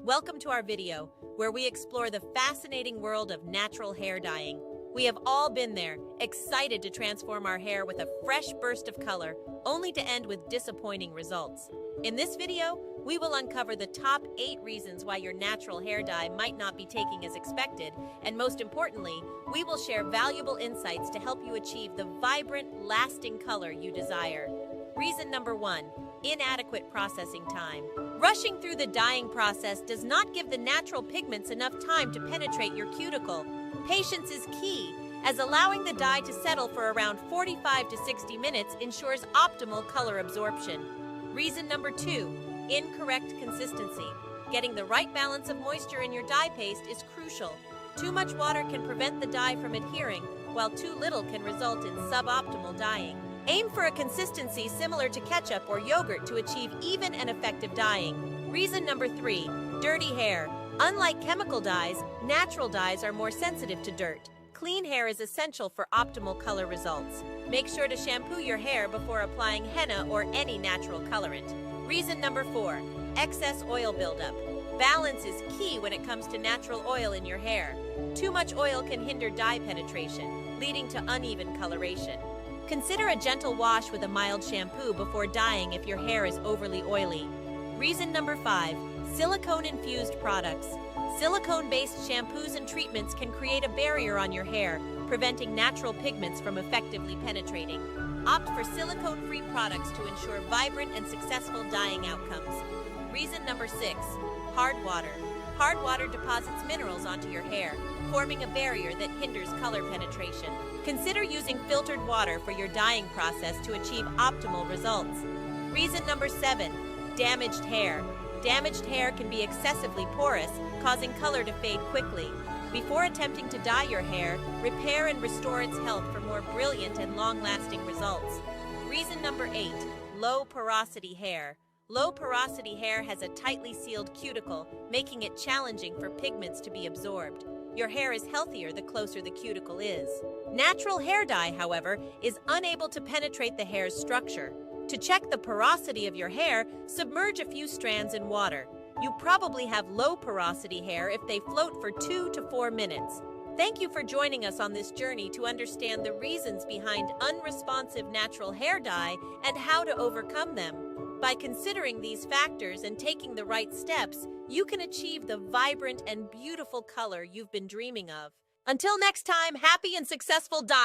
Welcome to our video, where we explore the fascinating world of natural hair dyeing. We have all been there, excited to transform our hair with a fresh burst of color, only to end with disappointing results. In this video, we will uncover the top 8 reasons why your natural hair dye might not be taking as expected, and most importantly, we will share valuable insights to help you achieve the vibrant, lasting color you desire. Reason number 1. Inadequate processing time. Rushing through the dyeing process does not give the natural pigments enough time to penetrate your cuticle. Patience is key, as allowing the dye to settle for around 45 to 60 minutes ensures optimal color absorption. Reason number 2. Incorrect consistency. Getting the right balance of moisture in your dye paste is crucial. Too much water can prevent the dye from adhering, while too little can result in suboptimal dyeing. Aim for a consistency similar to ketchup or yogurt to achieve even and effective dyeing. Reason number 3. Dirty hair. Unlike chemical dyes, natural dyes are more sensitive to dirt. Clean hair is essential for optimal color results. Make sure to shampoo your hair before applying henna or any natural colorant. Reason number 4. Excess oil buildup. Balance is key when it comes to natural oil in your hair. Too much oil can hinder dye penetration, leading to uneven coloration. Consider a gentle wash with a mild shampoo before dyeing if your hair is overly oily. Reason number 5. Silicone-infused products. Silicone-based shampoos and treatments can create a barrier on your hair, preventing natural pigments from effectively penetrating. Opt for silicone-free products to ensure vibrant and successful dyeing outcomes. Reason number 6. Hard water. Hard water deposits minerals onto your hair, forming a barrier that hinders color penetration. Consider using filtered water for your dyeing process to achieve optimal results. Reason number 7. Damaged hair. Damaged hair can be excessively porous, causing color to fade quickly. Before attempting to dye your hair, repair and restore its health for more brilliant and long-lasting results. Reason number 8. Low porosity hair. Low porosity hair has a tightly sealed cuticle, making it challenging for pigments to be absorbed. Your hair is healthier the closer the cuticle is. Natural hair dye, however, is unable to penetrate the hair's structure. To check the porosity of your hair, submerge a few strands in water. You probably have low porosity hair if they float for 2 to 4 minutes. Thank you for joining us on this journey to understand the reasons behind unresponsive natural hair dye and how to overcome them. By considering these factors and taking the right steps, you can achieve the vibrant and beautiful color you've been dreaming of. Until next time, happy and successful dye!